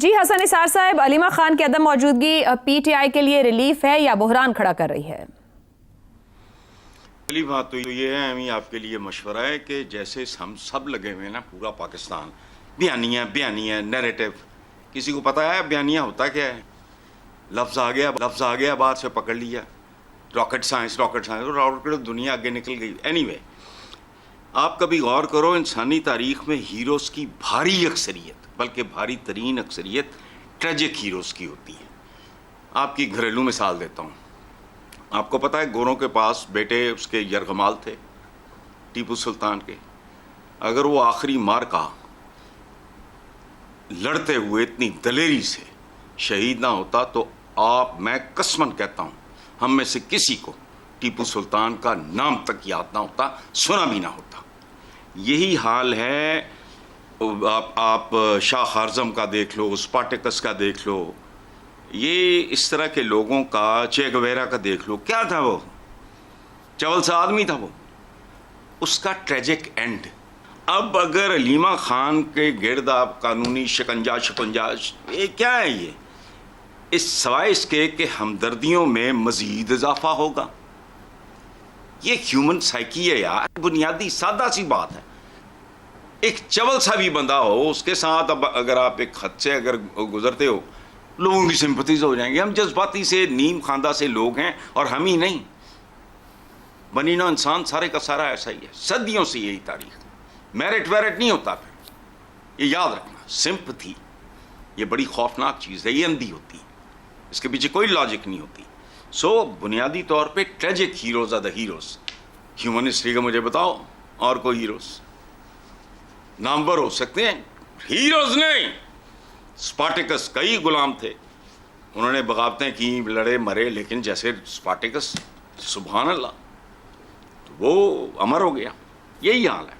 जी हसन निसार साहब, अलीमा खान की अदम मौजूदगी पीटीआई के लिए रिलीफ है या बहरान खड़ा कर रही है? पहली बात तो ये है, अमी आपके लिए मशवरा है कि जैसे हम सब लगे हुए हैं ना, पूरा पाकिस्तान बयानिया नैरेटिव, किसी को पता है बयानिया होता क्या है? लफ्ज़ आ गया बाहर से पकड़ लिया, रॉकेट साइंस रॉकेट दुनिया आगे निकल गई। एनीवे, आप कभी गौर करो, इंसानी तारीख में हीरोज़ की भारी अक्सरियत, बल्कि भारी तरीन अक्सरियत ट्रेजिक हीरोज़ की होती है। आपकी घरेलू मिसाल देता हूँ। आपको पता है गोरों के पास बेटे उसके यरगमाल थे, टीपू सुल्तान के। अगर वो आखिरी मार्का लड़ते हुए इतनी दलेरी से शहीद ना होता तो मैं कसमन कहता हूँ, हम में से किसी को टीपू सुल्तान का नाम तक याद ना होता, सुना भी ना होता। यही हाल है, आप शाह खारजम का देख लो, स्पार्टकस का देख लो, ये इस तरह के लोगों का, चे गवेरा का देख लो। क्या था वो? चवल सा आदमी था वो, उसका ट्रेजिक एंड। अब अगर अलीमा खान के गिर्द आप कानूनी शिकंजा ये क्या है? ये इस सवाए इसके कि हमदर्दियों में मजीद इजाफा होगा। ये ह्यूमन साइकी है यार, बुनियादी सादा सी बात है। एक चवल सा भी बंदा हो, उसके साथ अब अगर आप एक खत से अगर गुजरते हो, लोगों की सिंपथीज हो जाएंगी। हम जज्बाती से, नीम खानदा से लोग हैं, और हम ही नहीं, बनी ना इंसान सारे का सारा ऐसा ही है, सदियों से यही तारीख। मेरिट वेरिट नहीं होता फिर, ये याद रखना। सिंपथी ये बड़ी खौफनाक चीज़ है, ये अंधी होती है, इसके पीछे कोई लॉजिक नहीं होती। सो बुनियादी तौर पे tragic heroes are the heroes. Human history का मुझे बताओ और कोई हीरोज नामवर हो सकते हैं? हीरोज नहीं। स्पार्टकस कई गुलाम थे, उन्होंने बगावतें की, लड़े मरे, लेकिन जैसे स्पार्टकस, सुभान अल्लाह, तो वो अमर हो गया। यही हाल है।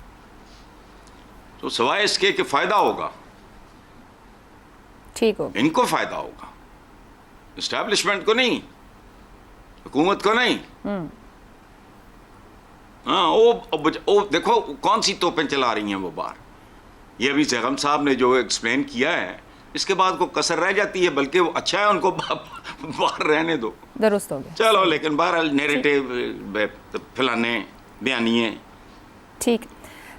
तो सवाए इसके कि फायदा होगा, ठीक हो, इनको फायदा होगा, इस्टेब्लिशमेंट को नहीं, हुकूमत को नहीं। हाँ, वो देखो कौन सी तोपें चला रही हैं वो बाहर। ये अभी जैगम साहब ने जो एक्सप्लेन किया है, इसके बाद को कसर रह जाती है, बल्कि वो अच्छा है उनको बाहर रहने दो, दुरुस्त हो गया। चलो, लेकिन बहरहाल नैरेटिव फैलाने, बयानिए। ठीक।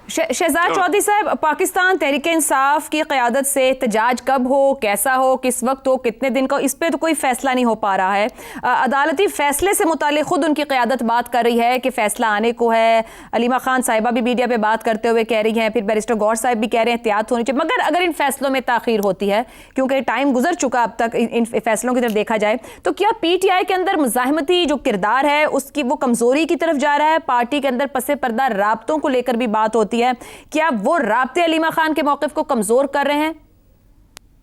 शहजाद चौधरी साहब, पाकिस्तान तहरीक इंसाफ की क़यादत से एहतजाज कब हो, कैसा हो, किस वक्त हो, कितने दिन का, इस पर तो कोई फैसला नहीं हो पा रहा है। अदालती फैसले से मुतालिक खुद उनकी क़यादत बात कर रही है कि फ़ैसला आने को है। अलीमा खान साहिबा भी मीडिया पे बात करते हुए कह रही हैं, फिर बैरिस्टर गौर साहब भी कह रहे हैं एहतियात होनी चाहिए। मगर अगर इन फैसलों में ताख़ीर होती है, क्योंकि टाइम गुजर चुका अब तक इन फैसलों की तरफ देखा जाए, तो क्या PTI के अंदर मुज़ाहमती जो किरदार है उसकी वो कमज़ोरी की तरफ जा रहा है? पार्टी के अंदर पसे पर्दा राब्तों को लेकर भी बात होती है, क्या वो राब्ते अलीमा खान के मौक़िफ़ को कमजोर कर रहे हैं?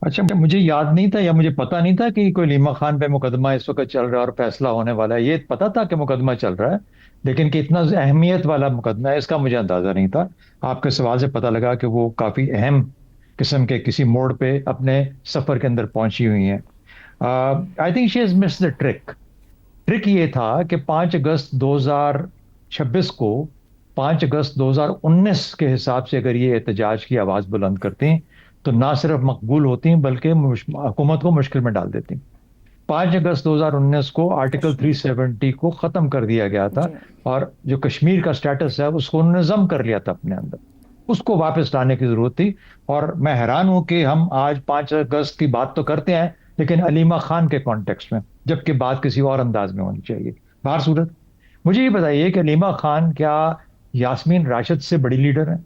अच्छा, मुझे याद नहीं था या मुझे पता नहीं था कि कोई अलीमा खान पे मुकदमा इस वक्त चल रहा है और फैसला होने वाला है। ये पता था कि मुकदमा चल रहा है, लेकिन कि इतना अहमियत वाला मुकदमा है इसका मुझे अंदाजा नहीं था। आपके सवाल से पता लगा कि वो काफी अहम किस्म के किसी मोड़ पे अपने सफर के अंदर पहुंची हुई हैं। I think she has missed the trick ये था कि 5 अगस्त 2026 को 5 अगस्त 2019 के हिसाब से अगर ये एहतजाज की आवाज़ बुलंद करती तो ना सिर्फ मकबूल होती बल्कि हुकूमत को मुश्किल में डाल देती। 5 अगस्त 2019 को आर्टिकल 370 को ख़त्म कर दिया गया था, और जो कश्मीर का स्टेटस है उसको उन्होंने ज़म कर लिया था अपने अंदर, उसको वापस लाने की ज़रूरत थी। और मैं हैरान हूं कि हम आज 5 अगस्त की बात तो करते हैं, लेकिन अलीमा खान के कॉन्टेक्स्ट में, जबकि बात किसी और अंदाज में होनी चाहिए। बाहर सूरत, मुझे ये बताइए कि अलीमा खान क्या यास्मीन राशिद से बड़ी लीडर है,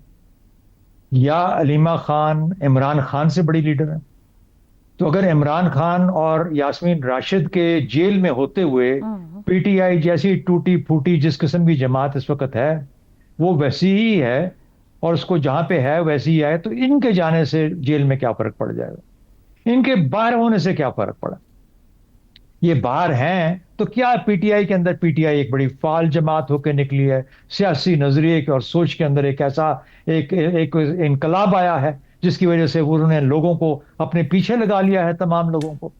या अलीमा खान इमरान खान से बड़ी लीडर है? तो अगर इमरान खान और यास्मीन राशिद के जेल में होते हुए PTI जैसी टूटी फूटी जिस किस्म की जमात इस वक्त है वो वैसी ही है, और उसको जहां पे है वैसी ही है, तो इनके जाने से जेल में क्या फर्क पड़ जाएगा? इनके बाहर होने से क्या फर्क पड़ा? ये बाहर हैं तो क्या PTI के अंदर PTI एक बड़ी फाल जमात होकर निकली है? सियासी नजरिए और सोच के अंदर एक ऐसा एक इनकलाब आया है जिसकी वजह से उन्होंने लोगों को अपने पीछे लगा लिया है, तमाम लोगों को।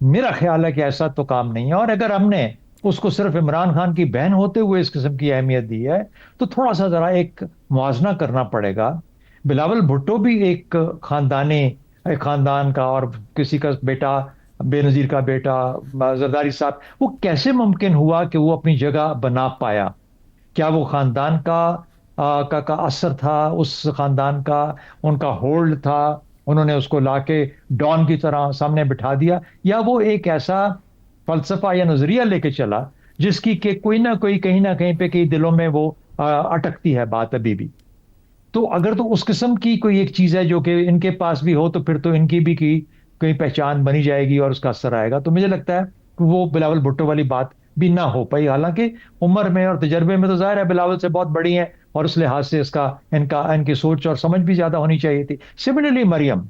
मेरा ख्याल है कि ऐसा तो काम नहीं है, और अगर हमने उसको सिर्फ इमरान खान की बहन होते हुए इस किस्म की अहमियत दी है तो थोड़ा सा जरा एक मुआवजा करना पड़ेगा। बिलावल भुट्टो भी एक खानदानी एक खानदान का और किसी का बेटा, बेनजीर का बेटा जरदारी साहब, वो कैसे मुमकिन हुआ कि वो अपनी जगह बना पाया? क्या वो खानदान का असर था, उस खानदान का उनका होल्ड था, उन्होंने उसको लाके डॉन की तरह सामने बिठा दिया, या वो एक ऐसा फलसफा या नजरिया लेके चला जिसकी के कोई ना कहीं पे कई दिलों में वो अटकती है बात अभी भी? तो अगर तो उस किस्म की कोई एक चीज है जो कि इनके पास भी हो, तो फिर तो इनकी भी की कोई पहचान बनी जाएगी और उसका असर आएगा। तो मुझे लगता है कि वो बिलावल भुट्टो वाली बात भी ना हो पाई, हालांकि उम्र में और तजर्बे में तो जाहिर है बिलावल से बहुत बड़ी है और उस लिहाज से इसका इनकी सोच और समझ भी ज्यादा होनी चाहिए थी। सिमिलरली मरियम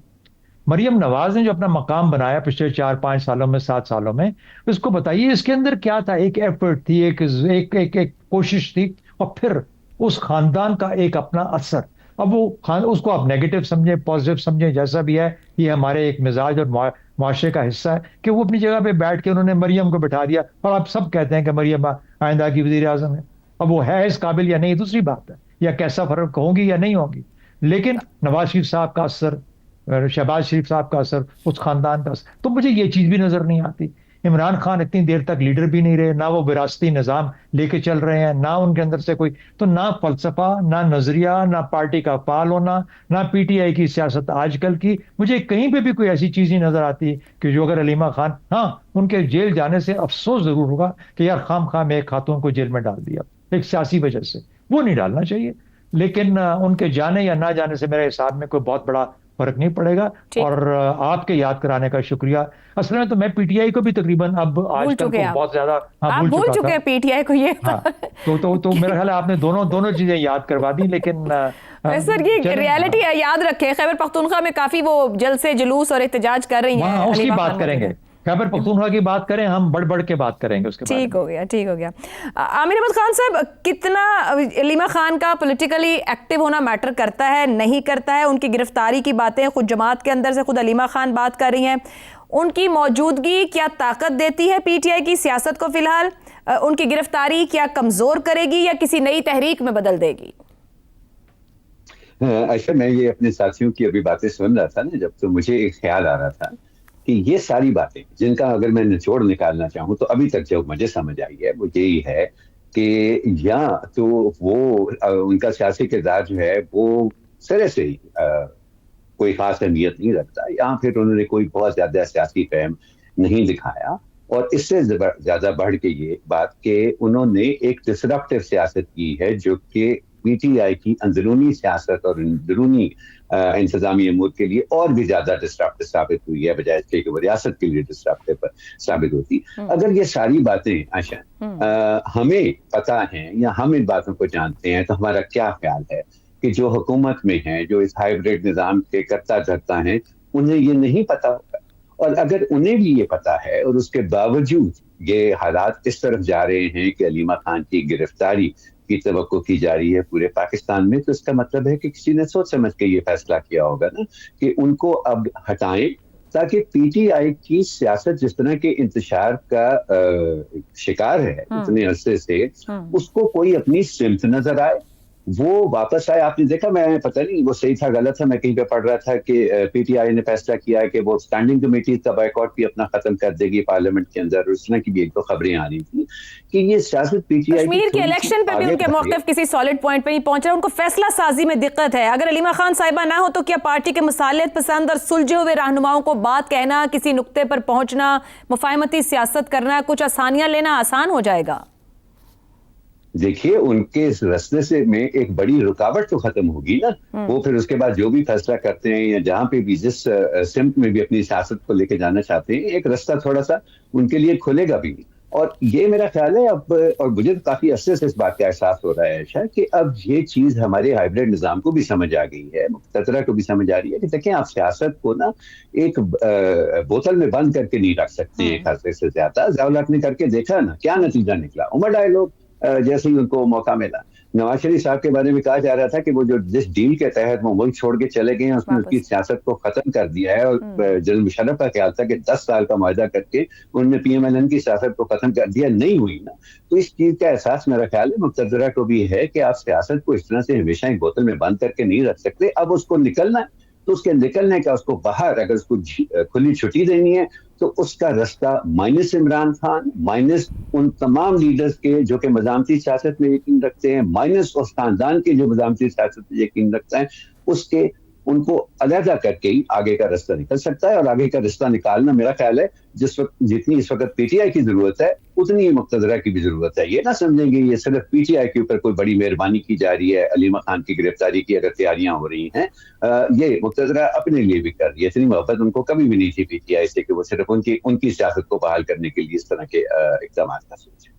मरियम नवाज ने जो अपना मकाम बनाया पिछले 4-5 सालों में, 7 सालों में, उसको बताइए इसके अंदर क्या था? एक एफर्ट थी, एक कोशिश थी, और फिर उस खानदान का एक अपना असर। अब वो खान उसको आप नेगेटिव समझे, पॉजिटिव समझे, जैसा भी है, ये हमारे एक मिजाज और मुआशरे का हिस्सा है कि वो अपनी जगह पे बैठ के उन्होंने मरियम को बिठा दिया, और आप सब कहते हैं कि मरियम आइंदा की वजीर आजम है। अब वो है इस काबिल या नहीं, दूसरी बात है, या कैसा फर्क होंगी या नहीं होंगी, लेकिन नवाज शरीफ साहब का असर, शहबाज शरीफ साहब का असर, उस खानदान का असर, तो मुझे ये चीज भी नजर नहीं आती। इमरान खान इतनी देर तक लीडर भी नहीं रहे, ना वो विरासती निजाम लेके चल रहे हैं, ना उनके अंदर से कोई, तो ना फलसफा, ना नजरिया, ना पार्टी का फाल होना, ना पीटीआई की सियासत आजकल की, मुझे कहीं पे भी कोई ऐसी चीज नहीं नजर आती कि जो, अगर हलीमा खान, हाँ, उनके जेल जाने से अफसोस जरूर होगा कि यार खाम खाम एक खातून को जेल में डाल दिया एक सियासी वजह से, वो नहीं डालना चाहिए, लेकिन उनके जाने या ना जाने से मेरे हिसाब में कोई बहुत बड़ा फर्क नहीं पड़ेगा। ठीक। और आपके याद कराने का शुक्रिया। असल में तो मैं पीटीआई को भी तकरीबन अब भूल आजकल चुके को हैं आप। बहुत ज्यादा, हाँ, आप भूल भूल चुका चुके था। हैं पीटीआई को, ये हाँ, तो मेरा ख्याल है आपने दोनों चीजें याद करवा दी, लेकिन सर ये चलें, रियलिटी है, याद रखें। खैबर पख्तूनख्वा में काफी वो जलसे जुलूस और एहतजाज कर रही हैं, वहाँ उसकी हलीमा बात खान करेंगे, वगैरह। खैबर पख्तूनख्वा की बात करें, हम बढ़ बढ़ के बात करेंगे उसके बारे ठीक में। हो गया, ठीक हो गया। आमिर अहमद खान साहब, कितना हलीमा खान का पॉलिटिकली एक्टिव होना मैटर करता है, नहीं करता है? उनकी गिरफ्तारी की बातें खुद जमात के अंदर से खुद हलीमा खान बात कर रही हैं। उनकी मौजूदगी क्या ताकत देती है पीटीआई की सियासत को? फिलहाल उनकी गिरफ्तारी क्या कमजोर करेगी या किसी नई तहरीक में बदल देगी? अच्छा, मैं ये अपने साथियों की अभी बातें सुन रहा था ना जब, तो मुझे एक ख्याल आ रहा था कि ये सारी बातें जिनका अगर मैं निचोड़ निकालना चाहूँ तो अभी तक जो मुझे समझ आई है वो यही है कि या तो वो उनका सियासी किरदार जो है वो सिरे से ही कोई खास अहमियत नहीं रखता, या फिर उन्होंने कोई बहुत ज्यादा सियासी फहम नहीं दिखाया, और इससे ज्यादा बढ़ के ये बात कि उन्होंने एक डिसरप्टिव सियासत की है जो कि पीटीआई की अंदरूनी सियासत और अंदरूनी इंतजामी अमूर के लिए और भी ज्यादा डिस्ट्रप्टिव साबित हुई है, बजाय इसके कि वो रियासत के लिए डिस्ट्रप्टिव साबित होती। अगर ये सारी बातें आशा हमें पता है या हम इन बातों को जानते हैं, तो हमारा क्या ख्याल है कि जो हुकूमत में है, जो इस हाइब्रिड निजाम के करता धरता है, उन्हें ये नहीं पता होगा। और अगर उन्हें भी ये पता है और उसके बावजूद ये हालात इस तरफ जा रहे हैं कि हलीमा खान की गिरफ्तारी की तवक्को की जा रही है पूरे पाकिस्तान में, तो इसका मतलब है कि किसी ने सोच समझ के ये फैसला किया होगा ना कि उनको अब हटाएं, ताकि पीटीआई की सियासत जिस तरह के इंतशार का शिकार है इतने अरसे से, उसको कोई अपनी सिमत नजर आए, वो वापस आए। आपने देखा, मैं पता नहीं वो सही था गलत था, मैं कहीं पे पढ़ रहा था कि पीटीआई ने फैसला किया है कि वो स्टैंडिंग कमेटी का बायकॉट भी अपना खत्म कर देगी पार्लियामेंट के अंदर। उस तरह की भी एक दो खबरें आ रही थी कि ये सियासत पीटीआई कश्मीर के इलेक्शन पे भी उनके मौक़िफ़ किसी सॉलिड पॉइंट पे नहीं पहुंच रहा, उनको फैसला साजी में दिक्कत है। अगर हलीमा खान साहिबा ना हो तो क्या पार्टी के मसालियत पसंद और सुलझे हुए रहनुमाओं को बात कहना, किसी नुक्ते पर पहुंचना, मुफाहमती सियासत करना, कुछ आसानियां लेना आसान हो जाएगा? देखिए, उनके इस रास्ते से में एक बड़ी रुकावट तो खत्म होगी ना। वो फिर उसके बाद जो भी फैसला करते हैं या जहां पे भी जिस सिमत में भी अपनी सियासत को लेके जाना चाहते हैं, एक रास्ता थोड़ा सा उनके लिए खुलेगा भी। और ये मेरा ख्याल है अब, और मुझे तो काफी अरसे से इस बात का एहसास हो रहा है शायद, कि अब ये चीज हमारे हाइब्रिड निजाम को भी समझ आ गई है, मुख्तदरा को भी समझ आ रही है कि देखें, आप सियासत को ना एक बोतल में बंद करके नहीं रख सकते एक हफ्ते से ज्यादा। ज़ावलक ने करके देखा ना, क्या नतीजा निकला, उमड़ आए लोग जैसे ही उनको मौका मिला। नवाज शरीफ साहब के बारे में कहा जा रहा था कि वो जो जिस डील के तहत वो मुल्क छोड़ के चले गए हैं, उसने उसकी सियासत को खत्म कर दिया है। और जनरल मुशर्रफ का ख्याल था कि 10 साल का मुआहदा करके उन्होंने पीएमएलएन की सियासत को खत्म कर दिया, नहीं हुई ना। तो इस चीज का एहसास मेरा ख्याल है मुक़्तदरा को भी है कि आप सियासत को इस तरह से हमेशा एक बोतल में बंद करके नहीं रख सकते, अब उसको निकलना है। तो उसके निकलने का, उसको बाहर अगर उसको खुली छुट्टी देनी है तो उसका रास्ता माइनस इमरान खान, माइनस उन तमाम लीडर्स के जो कि मज़ामती सियासत में यकीन रखते हैं, माइनस उस खानदान के जो मज़ामती सियासत में यकीन रखते हैं, उसके उनको अलहदा करके ही आगे का रास्ता निकल सकता है। और आगे का रास्ता निकालना मेरा ख्याल है जिस वक्त जितनी इस वक्त पीटीआई की जरूरत है उतनी ही मुक्तदरा की भी जरूरत है। ये ना समझेंगे ये सिर्फ पीटीआई के ऊपर कोई बड़ी मेहरबानी की जा रही है, अलीमा खान की गिरफ्तारी की अगर तैयारियां हो रही हैं, ये मुक्तदरा अपने लिए भी कर रही है। इतनी मोहब्बत उनको कभी भी नहीं थी पीटीआई से कि वो सिर्फ उनकी सियासत को बहाल करने के लिए इस तरह के इकदाम का सोचे।